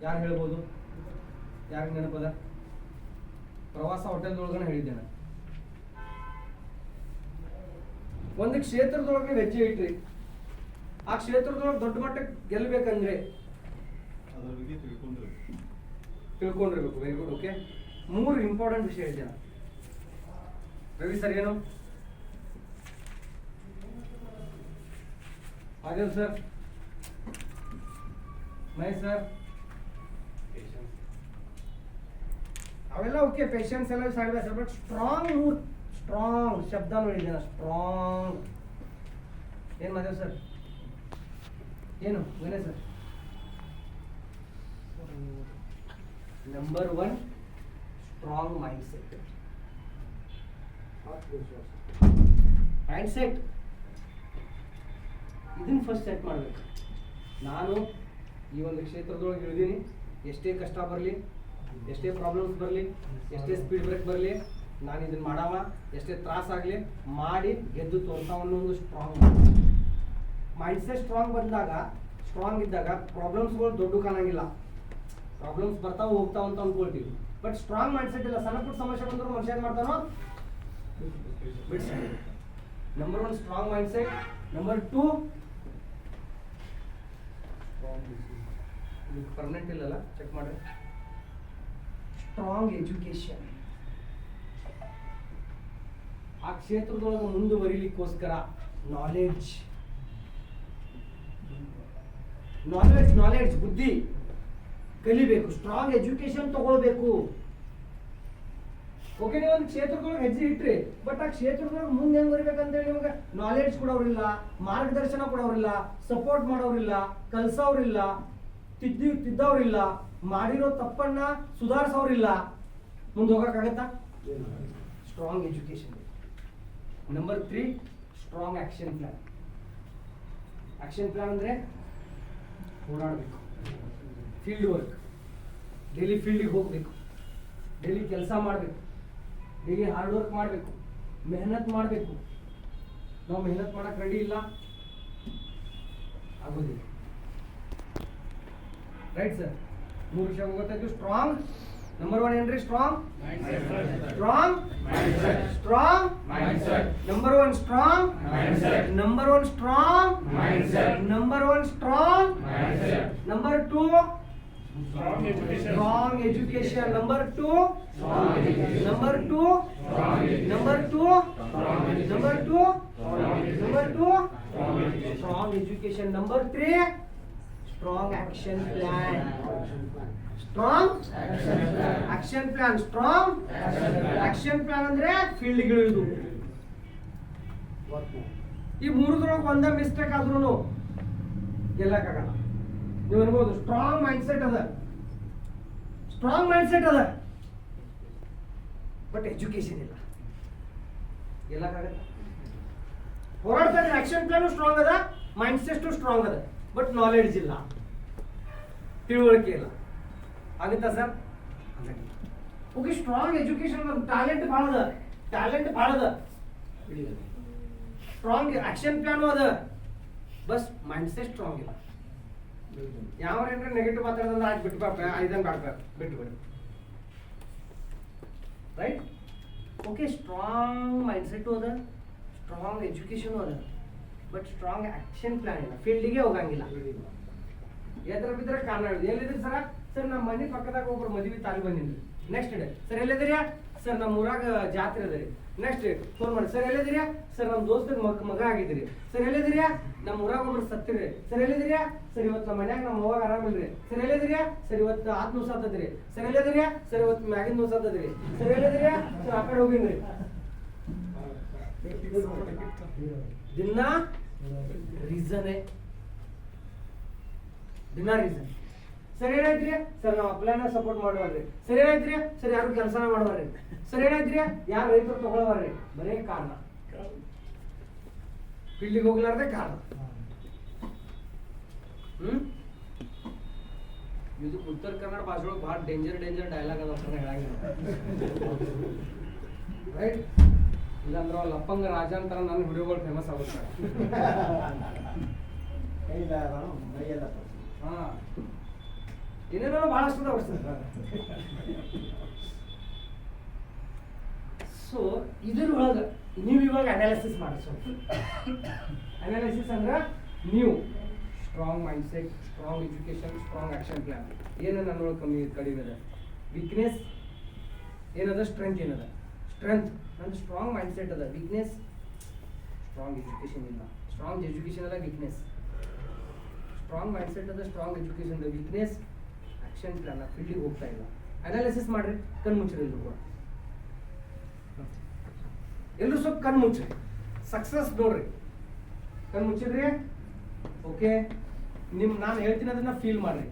ಯಾರು ಹೇಳ್ಬೋದು? ಯಾರಿಗೆ ನೆನಪದ? ಪ್ರವಾಸ ಹೋಟೆಲ್ದೊಳಗನೆ ಹೇಳಿದ್ದೆ ನಾನು. ಒಂದು ಕ್ಷೇತ್ರದೊಳಗೆ ಹೆಜ್ಜೆ ಇಟ್ರಿ, ಆ ಕ್ಷೇತ್ರದೊಳಗೆ ದೊಡ್ಡ ಮಟ್ಟಕ್ಕೆ ಗೆಲ್ಲಬೇಕಂದ್ರೆ ತಿಳ್ಕೊಂಡಿರ್ಬೇಕು. Very good. ಓಕೆ, 3 ಇಂಪಾರ್ಟೆಂಟ್ ವಿಷಯ ಹೇಳಿದೆ ನಾನು. ರವಿ ಸರ್ ಏನು? ಆದಿಲ್ ಸರ್, ಮಹೇಶ್ ಸರ್, ಅವೆಲ್ಲ ಓಕೆ, ಪೇಷನ್ಸ್ ಎಲ್ಲ side by side. But strong ಶಬ್ದ ನೋಡಿದ್ದೇನೆ. ಸ್ಟ್ರಾಂಗ್ ಏನ್ ಮಾದೇವ್ ಸರ್? ಏನು Vinay sir? Number 1 strong mindset. ಇದನ್ನ ಫಸ್ಟ್ ಸೆಟ್ ಮಾಡ್ಬೇಕು. ನಾನು ಈ ಒಂದು ಕ್ಷೇತ್ರದೊಳಗೆ ಇಳಿದೀನಿ, ಎಷ್ಟೇ ಕಷ್ಟ ಬರಲಿ, ಎಷ್ಟೇ ಪ್ರಾಬ್ಲಮ್ಸ್ ಬರಲಿ, ಎಷ್ಟೇ ಸ್ಪೀಡ್ ಬ್ರೇಕ್ ಬರಲಿ, ನಾನು ಇದನ್ನ ಮಾಡಾವ, ಎಷ್ಟೇ ತ್ರಾಸ ಆಗಲಿ ಮಾಡಿ ಗೆದ್ದು ತೋರ್ತಾವನ್ನೋ ಒಂದು ಸ್ಟ್ರಾಂಗ್ ಮೈಂಡ್ಸೆಟ್. ಸ್ಟ್ರಾಂಗ್ ಇದ್ದಾಗ ಪ್ರಾಬ್ಲಮ್ಸ್ಗಳು ದೊಡ್ಡ ಕಾಣಂಗಿಲ್ಲ. ಪ್ರಾಬ್ಲಮ್ಸ್ ಬರ್ತಾವ ಹೋಗ್ತಾವ ಅಂತ ಅನ್ಕೊಳ್ತೀವಿ. ಬಟ್ ಸ್ಟ್ರಾಂಗ್ ಮೈಂಡ್ಸೆಟ್ ಇಲ್ಲ. ಸಣ್ಣ ಪುಟ್ಟ ಸಮಸ್ಯೆ ಬಂದ್ರು ಮನುಷ್ಯ ಏನ್ ಮಾಡ್ತಾನೋ ಬಿಡ್ಸ್ತಾನೆ. Number 1 strong mindset. Number 2 permanent ಇಲ್ಲಲ್ಲ, ಚೆಕ್ ಮಾಡ್ರಿ. Strong education. ಆ ಕ್ಷೇತ್ರದೊಳಗೆ ಮುಂದುವರಿಲಿಕ್ಕೋಸ್ಕರ ನಾಲೆಡ್ಜ್ ಬುದ್ಧಿ ಕಲಿಬೇಕು. ಸ್ಟ್ರಾಂಗ್ ಎಜುಕೇಶನ್ ತಗೊಳ್ಬೇಕು. ಓಕೆ, ನೀವು ಒಂದು ಕ್ಷೇತ್ರದೊಳಗೆ ಹೆಜ್ಜೆ ಇಟ್ರಿ, ಬಟ್ ಆ ಕ್ಷೇತ್ರದೊಳಗೆ ಮುಂದೆ ಹೆಂಗ್ ಬರ್ಬೇಕಂತೇಳಿ ನಿಮಗೆ ನಾಲೆಡ್ಜ್ ಕೊಡೋರಿಲ್ಲ, ಮಾರ್ಗದರ್ಶನ ಕೊಡೋರಿಲ್ಲ, ಸಪೋರ್ಟ್ ಮಾಡೋರಿಲ್ಲ, ಕಲ್ಸೋರಿಲ್ಲ, ತಿದ್ದವ್ರಿಲ್ಲ, ಮಾಡಿರೋ ತಪ್ಪನ್ನ ಸುಧಾರಿಸೋರಿಲ್ಲ, ಮುಂದೆ ಹೋಗಕ್ಕಾಗತ್ತಾ? Strong education. Number 3 strong action plan. Action plan ಅಂದ್ರೆ ಓಡಾಡಬೇಕು, ಫೀಲ್ಡ್ ವರ್ಕ್. ಡೈಲಿ ಫೀಲ್ಡಿಗೆ ಹೋಗ್ಬೇಕು, ಡೈಲಿ ಕೆಲಸ ಮಾಡಬೇಕು, ಡೈಲಿ ಹಾರ್ಡ್ ವರ್ಕ್ ಮಾಡಬೇಕು, ಮೆಹನತ್ ಮಾಡಬೇಕು. ನಾವು ಮೆಹನತ್ ಮಾಡಕ್ ರೆಡಿ ಇಲ್ಲ, ಆಗೋದಿಲ್ಲ. Right sir? 3 ವಿಷಯ ಗೊತ್ತಾಯ್ತು. ಸ್ಟ್ರಾಂಗ್ ನಂಬರ್ 1 ಏನ್ರಿ? Strong number 1 strong. Number 2 strong education. Number 2 strong education. Number 3 strong action plan. Strong action plan ಅಂದ್ರೆ ಫೀಲ್ಡ್ ಇಳಿದು. ಈ 3 ಒಂದ ಮಿಸ್ಟೇಕ್ ಆದ್ರೂ ಗೆಲ್ಲಕ್ಕಾಗಲ್ಲ. ನೀವು ಅನ್ಬೋದು ಸ್ಟ್ರಾಂಗ್ ಮೈಂಡ್ಸೆಟ್ ಅದ, ಬಟ್ ಎಜುಕೇಶನ್ ಇಲ್ಲ, ಗೆಲ್ಲಕ್ಕಾಗಲ್ಲ. ಹೋರಾಡ್ತಾ ಇದ್ರೆ ಆಕ್ಷನ್ ಪ್ಲಾನ್ ಸ್ಟ್ರಾಂಗ್ ಅದ, ಮೈಂಡ್ಸೆಟ್ ಸ್ಟ್ರಾಂಗ್ ಅದ, ಬಟ್ ನಾಲೆಡ್ಜ್ ಇಲ್ಲ, ತಿಳುವಳಿಕೆ ಇಲ್ಲ. ಆಗುತ್ತಾ sir? Okay, strong education talent ಭಾಳ ಅದ, ಸ್ಟ್ರಾಂಗ್ ಆಕ್ಷನ್ ಪ್ಲಾನ್ ಅದ, ಬಸ್ ಮೈಂಡ್ಸೆಟ್ ಸ್ಟ್ರಾಂಗ್ ಇಲ್ಲ. ಯಾವ್ರೇನ್ರ ನೆಗೆಟಿವ್ ಮಾತಾಡೋದಂದ್ರೆ ಆಯ್ತು ಬಿಟ್ಟು ಇದನ್ನ ಬಿಟ್ಬಿಡಿ. ರೈಟ್? ಓಕೆ, ಸ್ಟ್ರಾಂಗ್ ಮೈಂಡ್ಸೆಟ್ ಅದ, ಸ್ಟ್ರಾಂಗ್ ಎಜುಕೇಶನ್ ಅದ, ಬಟ್ ಸ್ಟ್ರಾಂಗ್ ಆಕ್ಷನ್ ಪ್ಲಾನ್ ಇಲ್ಲ, ಫೀಲ್ಡಿಗೆ ಹೋಗಂಗಿಲ್ಲ. ಎದ್ರ ಬಿದ್ರೆ ಕಾರಣ ಹೇಳಿದೆ. ಎಲ್ಲಿದ್ರಿ ಸರ್ ನಮ್ಮ ಮನೆ ಪಕ್ಕದಾಗ ಒಬ್ರು ಮದುವೆ ತಾಲಿ ಬಂದಿನ್ರಿ. ನೆಕ್ಸ್ಟ್ ಡೇ ಸರ್ ಎಲ್ಲಿದ್ದೀರಾ? ಸರ್ ನಮ್ಮ ಊರಾಗ ಜಾತ್ರೆ ಅದ ರೀ. ನೆಕ್ಸ್ಟ್ ಡೇ ಫೋನ್ ಮಾಡಿ, ಸರ್ ಎಲ್ಲಿದ್ದೀರಾ? ಸರ್ ನಮ್ಮ ದೋಸ್ತನ ಮಗ ಆಗಿದ್ರಿ. ಸರ್ ಎಲ್ಲಿದ್ದೀರಾ? ನಮ್ಮ ಊರಾಗ ಒಬ್ರು ಸತ್ತಿರಿ. ಸರ್ ಎಲ್ಲಿದ್ದೀರಾ? ಸರ್ ಇವತ್ತು ನಮ್ಮ ಮನ್ಯಾಗ ನಮ್ಮ ಹೋಗಾಗ ಆರಾಮಿಲ್ರಿ. ಸರ್ ಎಲ್ಲಿದ್ದೀರಾ? ಸರ್ ಇವತ್ತು ಆತ್ಮೂಸ ಆತದ್ರಿ. ಸರ್ ಎಲ್ಲಿದ್ದೀರಾ? ಸರ್ ಇವತ್ತು ಮ್ಯಾಗಿನ ದೋಸ ಆತದ್ರಿ. ಸರ್ ಎಲ್ಲಿದ್ದೀರಾ? ಸರ್ ಆ ಕಡೆ ಹೋಗಿನ್ರಿ. ದಿನ ರೀಸನ್. ಸರ್ ಏನಾಯ್ತ್ರಿ? ಸರ್ ನಾವು ಅಪ್ಲೈನ ಸಪೋರ್ಟ್ ಮಾಡುವಲ್ರಿ. ಸರ್ ಏನಾಯ್ತ್ರಿ? ಸರ್ ಯಾರು ಕೆಲಸನ ಮಾಡುವಲ್ರಿ. ಸರ್ ಏನಾಯ್ತ್ರಿ? ಯಾರು ರೈತರು ತಗೊಳ್ಳೋವಲ್ರಿ. ಬರೇ ಕಾರಣ, ಫೀಲ್ಡಿಗೆ ಹೋಗ್ಲಾರ್ದೆ ಕಾರಣ. ಇದು ಉತ್ತರ ಕನ್ನಡ ಭಾಷೆ ಒಳಗೆ ಭಾಳ ಡೇಂಜರ್ ಡೈಲಾಗ್ ಅದ ಅಂತ ಹೇಳಂಗಿಲ್ಲ. ರೈಟ್? ಇಲ್ಲಾಂದ್ರೆ ಲಪ್ಪಂಗ ರಾಜ ಅಂತಾರ ನನ್ನ ವಿಡಿಯೋಗಳು ಫೇಮಸ್ ಆಗುತ್ತೆ. ಹಾ, ಏನೇನೋ ಬಹಳಷ್ಟು ಅದಾವ ಸರ್. ಸೊ ಇದ್ರೊಳಗೆ ನೀವು ಇವಾಗ ಅನಾಲಿಸಿಸ್ ಮಾಡಿ ಸ್ವಲ್ಪ. ಅನಾಲಿಸಿಸ್ ಅಂದ್ರೆ ನೀವು strong mind set, strong education, strong action plan ಏನನ್ನ ನನ್ನೊಳಗೆ ಕಡಿಮೆ ಅದ, ವೀಕ್ನೆಸ್ ಏನದ, ಸ್ಟ್ರೆಂತ್ ಏನದ. ಸ್ಟ್ರೆಂತ್ ನಂದು ಸ್ಟ್ರಾಂಗ್ ಮೈಂಡ್ ಸೆಟ್ ಅದ, ವೀಕ್ನೆಸ್ ಸ್ಟ್ರಾಂಗ್ ಎಜುಕೇಶನ್ ಇಲ್ಲ. ಸ್ಟ್ರಾಂಗ್ ಎಜುಕೇಶನ್ ಅಲ್ಲ ವೀಕ್ನೆಸ್, ಸ್ಟ್ರಾಂಗ್ ಮೈಂಡ್ ಸೆಟ್ ಅದ, ಸ್ಟ್ರಾಂಗ್ ಎಜುಕೇಶನ್ ಅದ, ವೀಕ್ನೆಸ್ ಆಕ್ಷನ್ ಪ್ಲಾನ್ ಫೀಲ್ಡಿಗೆ ಹೋಗ್ತಾ ಇಲ್ಲ. ಅನಾಲಿಸಿಸ್ ಮಾಡ್ರಿ, ಕಣ್ಣು ಮುಚ್ಚಿರಿ ಎಲ್ರು ಕೂಡ, ಎಲ್ರು ಸ್ವಲ್ಪ ಕಣ್ಣು ಮುಚ್ಚ್ರಿ. ಸಕ್ಸಸ್ ನೋಡ್ರಿ, ಕಣ್ಣು ಮುಚ್ಚಿದ್ರಿ. ಓಕೆ, ನಾನು ಹೇಳ್ತೀನಿ ಅದನ್ನ ಫೀಲ್ ಮಾಡ್ರಿ.